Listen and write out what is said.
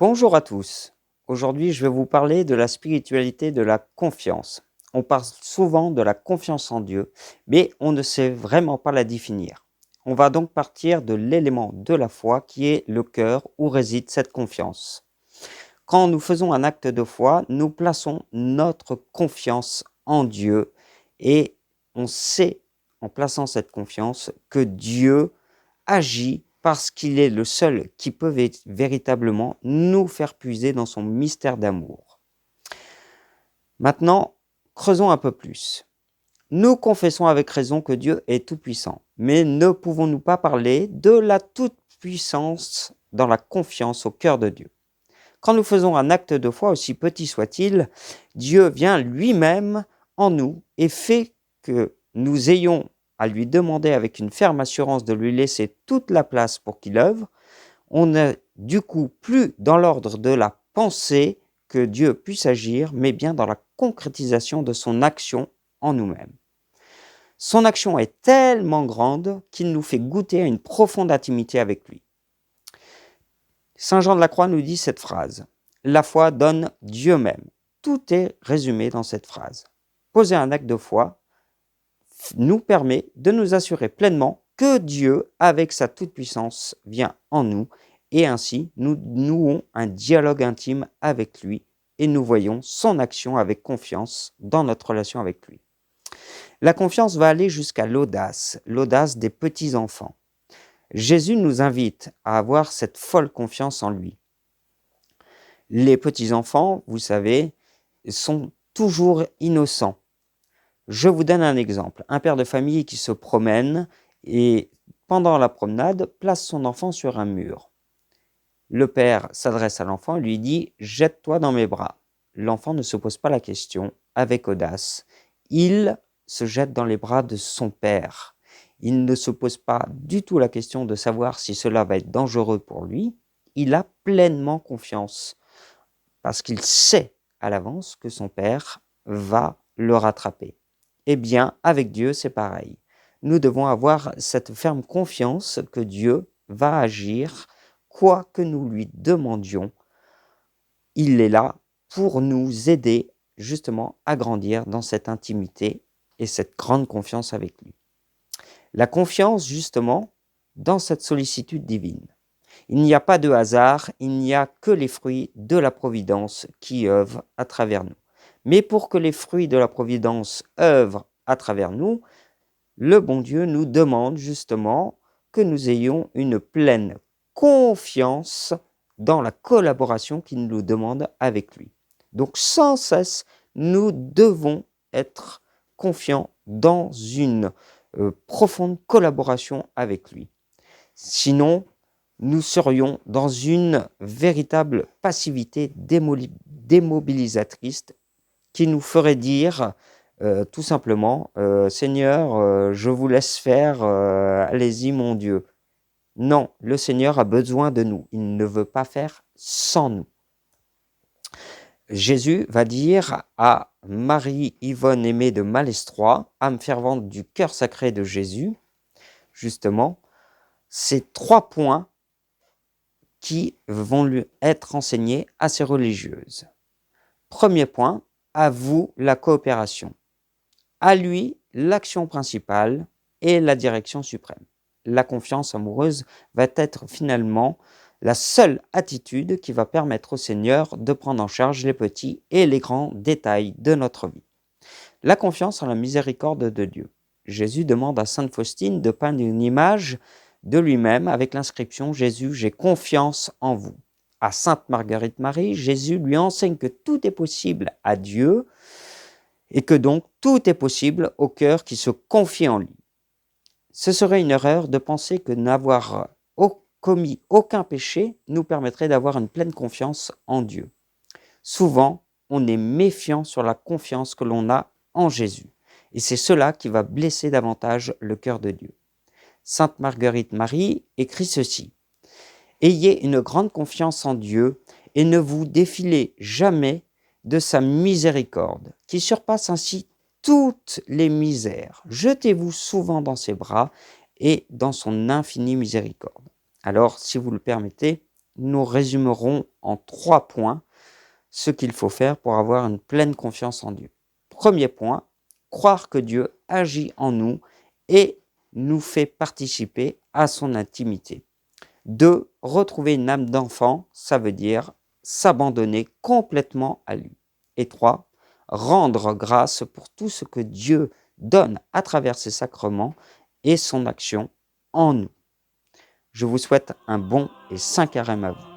Bonjour à tous. Aujourd'hui, je vais vous parler de la spiritualité de la confiance. On parle souvent de la confiance en Dieu, mais on ne sait vraiment pas la définir. On va donc partir de l'élément de la foi qui est le cœur où réside cette confiance. Quand nous faisons un acte de foi, nous plaçons notre confiance en Dieu et on sait, en plaçant cette confiance, que Dieu agit parce qu'il est le seul qui peut véritablement nous faire puiser dans son mystère d'amour. Maintenant, creusons un peu plus. Nous confessons avec raison que Dieu est tout-puissant, mais ne pouvons-nous pas parler de la toute-puissance dans la confiance au cœur de Dieu? Quand nous faisons un acte de foi, aussi petit soit-il, Dieu vient lui-même en nous et fait que nous ayons à lui demander avec une ferme assurance de lui laisser toute la place pour qu'il œuvre. On n'est du coup plus dans l'ordre de la pensée que Dieu puisse agir, mais bien dans la concrétisation de son action en nous-mêmes. Son action est tellement grande qu'il nous fait goûter à une profonde intimité avec lui. Saint Jean de la Croix nous dit cette phrase: « La foi donne Dieu même ». Tout est résumé dans cette phrase. Poser un acte de foi nous permet de nous assurer pleinement que Dieu, avec sa toute-puissance, vient en nous, et ainsi nous nouons un dialogue intime avec lui, et nous voyons son action avec confiance dans notre relation avec lui. La confiance va aller jusqu'à l'audace des petits-enfants. Jésus nous invite à avoir cette folle confiance en lui. Les petits-enfants, vous savez, sont toujours innocents. Je vous donne un exemple. Un père de famille qui se promène et, pendant la promenade, place son enfant sur un mur. Le père s'adresse à l'enfant et lui dit « Jette-toi dans mes bras ». L'enfant ne se pose pas la question, avec audace. Il se jette dans les bras de son père. Il ne se pose pas du tout la question de savoir si cela va être dangereux pour lui. Il a pleinement confiance parce qu'il sait à l'avance que son père va le rattraper. Eh bien, avec Dieu, c'est pareil. Nous devons avoir cette ferme confiance que Dieu va agir, quoi que nous lui demandions. Il est là pour nous aider justement à grandir dans cette intimité et cette grande confiance avec lui. La confiance, justement, dans cette sollicitude divine. Il n'y a pas de hasard, il n'y a que les fruits de la providence qui œuvrent à travers nous. Mais pour que les fruits de la providence œuvrent à travers nous, le bon Dieu nous demande justement que nous ayons une pleine confiance dans la collaboration qu'il nous demande avec lui. Donc sans cesse, nous devons être confiants dans une profonde collaboration avec lui. Sinon, nous serions dans une véritable passivité démobilisatrice qui nous ferait dire tout simplement Seigneur, je vous laisse faire, allez-y mon Dieu. Non, le Seigneur a besoin de nous, il ne veut pas faire sans nous. Jésus va dire à Marie-Yvonne Aimée de Malestroit, âme fervente du cœur sacré de Jésus, justement, ces 3 points qui vont lui être enseignés à ces religieuses. Premier point, à vous la coopération. À lui, l'action principale et la direction suprême. La confiance amoureuse va être finalement la seule attitude qui va permettre au Seigneur de prendre en charge les petits et les grands détails de notre vie. La confiance en la miséricorde de Dieu. Jésus demande à Sainte Faustine de peindre une image de lui-même avec l'inscription « Jésus, j'ai confiance en vous ». À Sainte Marguerite Marie, Jésus lui enseigne que tout est possible à Dieu et que donc tout est possible au cœur qui se confie en lui. Ce serait une erreur de penser que n'avoir commis aucun péché nous permettrait d'avoir une pleine confiance en Dieu. Souvent, on est méfiant sur la confiance que l'on a en Jésus. Et c'est cela qui va blesser davantage le cœur de Dieu. Sainte Marguerite Marie écrit ceci: « Ayez une grande confiance en Dieu et ne vous défilez jamais de sa miséricorde, qui surpasse ainsi toutes les misères. Jetez-vous souvent dans ses bras et dans son infinie miséricorde. » Alors, si vous le permettez, nous résumerons en 3 points ce qu'il faut faire pour avoir une pleine confiance en Dieu. Premier point, croire que Dieu agit en nous et nous fait participer à son intimité. 2, retrouver une âme d'enfant, ça veut dire s'abandonner complètement à lui. Et 3, rendre grâce pour tout ce que Dieu donne à travers ses sacrements et son action en nous. Je vous souhaite un bon et saint carême à vous.